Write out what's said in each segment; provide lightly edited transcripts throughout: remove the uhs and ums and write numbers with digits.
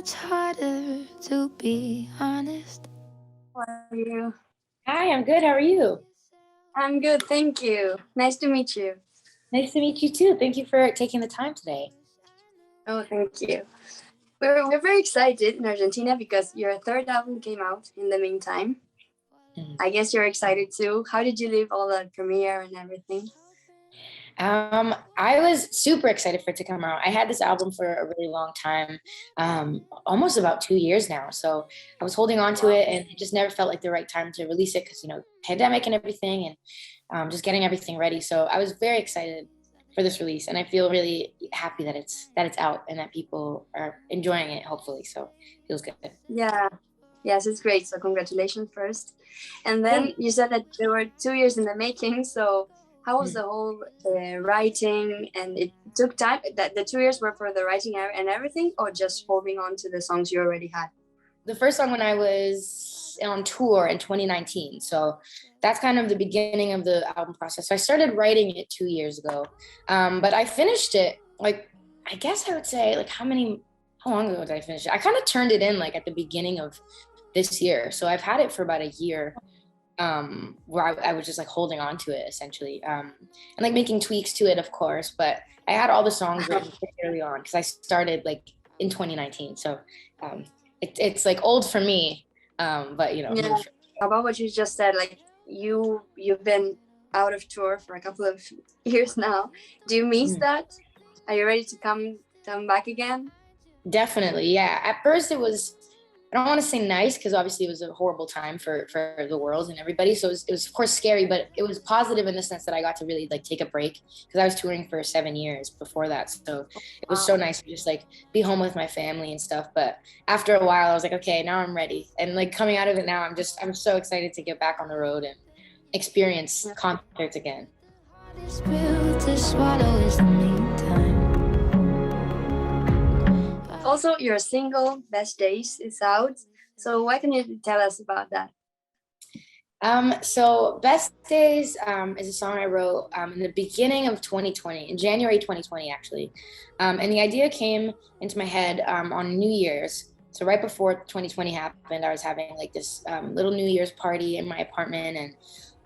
much harder to be honest. How are you? Hi, I'm good. How are you? I'm good, thank you. Nice to meet you. Nice to meet you too. Thank you for taking the time today. Oh, thank you. We're very excited in Argentina because your third album came out in the meantime. I guess you're excited too. How did you leave all the premiere and everything? I was super excited for it to come out. I had this album for a really long time, almost about 2 years now. So I was holding on to it, and it just never felt like the right time to release it because, pandemic and everything, and just getting everything ready. So I was very excited for this release, and I feel really happy that it's out and that people are enjoying it, hopefully. So it feels good. Yeah. Yes, it's great. So congratulations first. And then you said that there were 2 years in the making. So how was the whole writing? And it took time, that the 2 years were for the writing and everything, or just holding on to the songs you already had? The first song when I was on tour in 2019. So that's kind of the beginning of the album process. So I started writing it 2 years ago, but I finished it, I guess I would say, how long ago did I finish it? I kind of turned it in at the beginning of this year. So I've had it for about a year, where I was just holding on to it essentially, and making tweaks to it, of course, but I had all the songs written pretty early on because I started in 2019. So it's old for me, but Yeah. About what you just said, you've been out of tour for a couple of years now. Do you miss that? Are you ready to come back again? Definitely, yeah. At first it was, I don't want to say nice because obviously it was a horrible time for the world and everybody. So it was of course scary, but it was positive in the sense that I got to really take a break because I was touring for 7 years before that. So it was so nice to just be home with my family and stuff. But after a while I was like, okay, now I'm ready. And coming out of it now, I'm so excited to get back on the road and experience concerts again. Also, your single Best Days is out. So what can you tell us about that? So Best Days is a song I wrote in the beginning of 2020, in January 2020 actually. And the idea came into my head on New Year's. So right before 2020 happened, I was having this little New Year's party in my apartment, and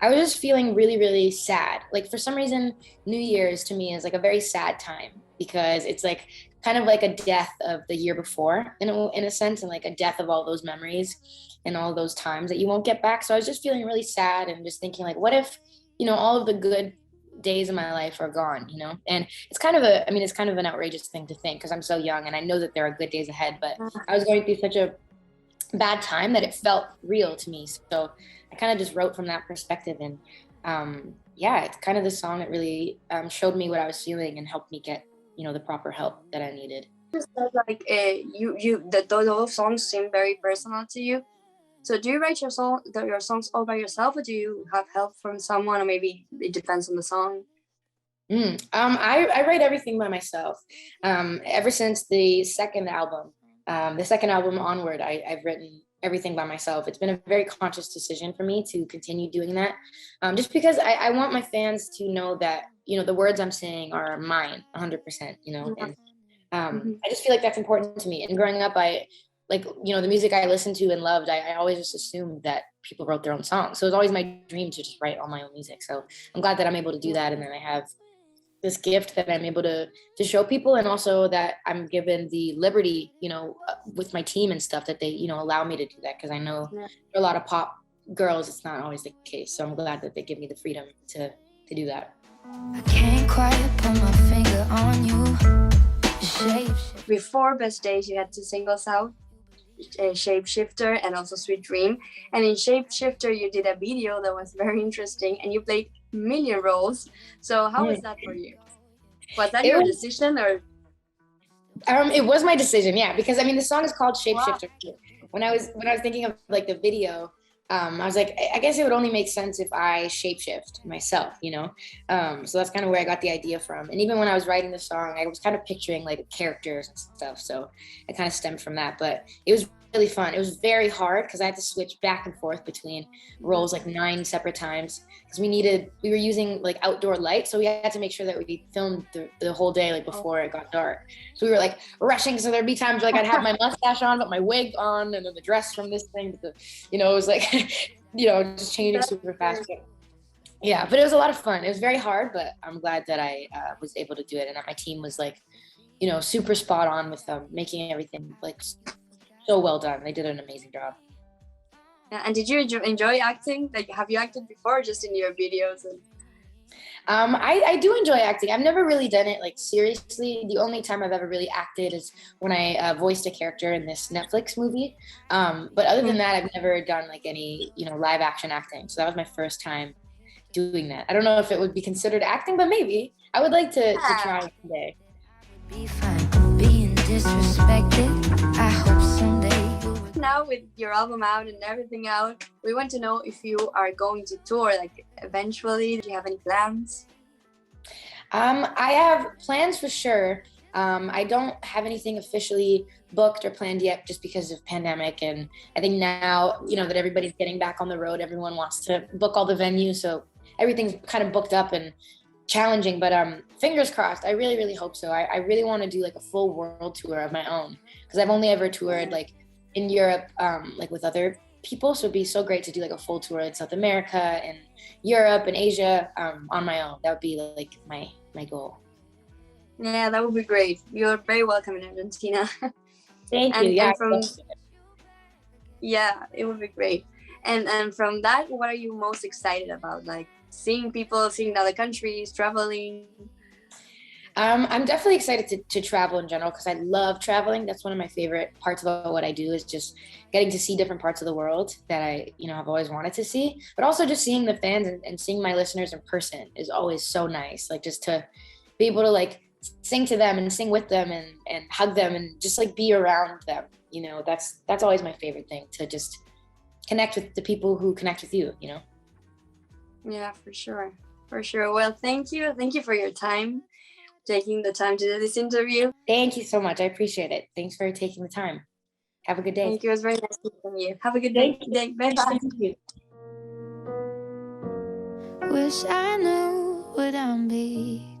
I was just feeling really, really sad. For some reason, New Year's to me is a very sad time because it's kind of like a death of the year before in a sense, and a death of all those memories and all those times that you won't get back. So I was just feeling really sad and just thinking what if, all of the good days of my life are gone, and it's kind of an outrageous thing to think because I'm so young and I know that there are good days ahead, but I was going through such a bad time that it felt real to me. So I kind of just wrote from that perspective, and it's kind of the song that really showed me what I was feeling and helped me get the proper help that I needed. Those songs seem very personal to you. So do you write your songs all by yourself, or do you have help from someone, or maybe it depends on the song? I write everything by myself. Ever since the second album onward, I've written everything by myself. It's been a very conscious decision for me to continue doing that, just because I want my fans to know that the words I'm saying are mine 100%, and I just feel like that's important to me. And growing up, the music I listened to and loved, I always just assumed that people wrote their own songs. So it was always my dream to just write all my own music. So I'm glad that I'm able to do that, and then I have this gift that I'm able to show people, and also that I'm given the liberty, with my team and stuff, that they, allow me to do that, because I know for a lot of pop girls, it's not always the case. So I'm glad that they give me the freedom to do that. I can't quite put my finger on you. Before Best Days, you had 2 singles out, Shapeshifter and also Sweet Dream. And in Shapeshifter, you did a video that was very interesting, and you played million roles. So how was that for you? Was that your decision, or? It was my decision, yeah, because the song is called Shapeshifter. Wow. When I was thinking of the video, I was like, I guess it would only make sense if I shapeshift myself, so that's kind of where I got the idea from. And even when I was writing the song, I was kind of picturing characters and stuff, so it kind of stemmed from that. But it was really fun. It was very hard because I had to switch back and forth between roles like 9 separate times because we were using like outdoor lights, so we had to make sure that we filmed the whole day like before it got dark. So we were like rushing, so there'd be times like I'd have my mustache on but my wig on, and then the dress from this thing, but it was like just changing super fast. Yeah, but it was a lot of fun. It was very hard, but I'm glad that I was able to do it, and that my team was like super spot on with making everything like so well done. They did an amazing job. Yeah, and did you enjoy acting? Like, have you acted before, or just in your videos? I do enjoy acting. I've never really done it like seriously. The only time I've ever really acted is when I voiced a character in this Netflix movie. But other than that, I've never done like any live action acting. So that was my first time doing that. I don't know if it would be considered acting, but maybe I would like to try one day. Be fine being disrespected. I hope someday now with your album out and everything out, we want to know if you are going to tour like eventually. Do you have any plans? I have plans for sure. I don't have anything officially booked or planned yet just because of pandemic, and I think now that everybody's getting back on the road, everyone wants to book all the venues, so everything's kind of booked up and challenging, but fingers crossed. I really, really hope so. I really want to do like a full world tour of my own, because I've only ever toured like in Europe, like with other people, so it'd be so great to do like a full tour in South America and Europe and Asia on my own. That would be like my goal. Yeah, that would be great. You're very welcome in Argentina. Thank you. Yeah, it would be great. And from that, what are you most excited about? Like seeing people, seeing other countries, traveling? I'm definitely excited to travel in general, because I love traveling. That's one of my favorite parts about what I do, is just getting to see different parts of the world that I have always wanted to see. But also just seeing the fans and seeing my listeners in person is always so nice. Like just to be able to like sing to them and sing with them and hug them and just like be around them. That's always my favorite thing, to just connect with the people who connect with you. Yeah, for sure. Well, thank you for your time, taking the time to do this interview. Thank you so much. I appreciate it. Thanks for taking the time. Have a good day. Thank you. It was very nice meeting you. Have a good day. Bye bye. Thank you. wish I knew what I'm becoming.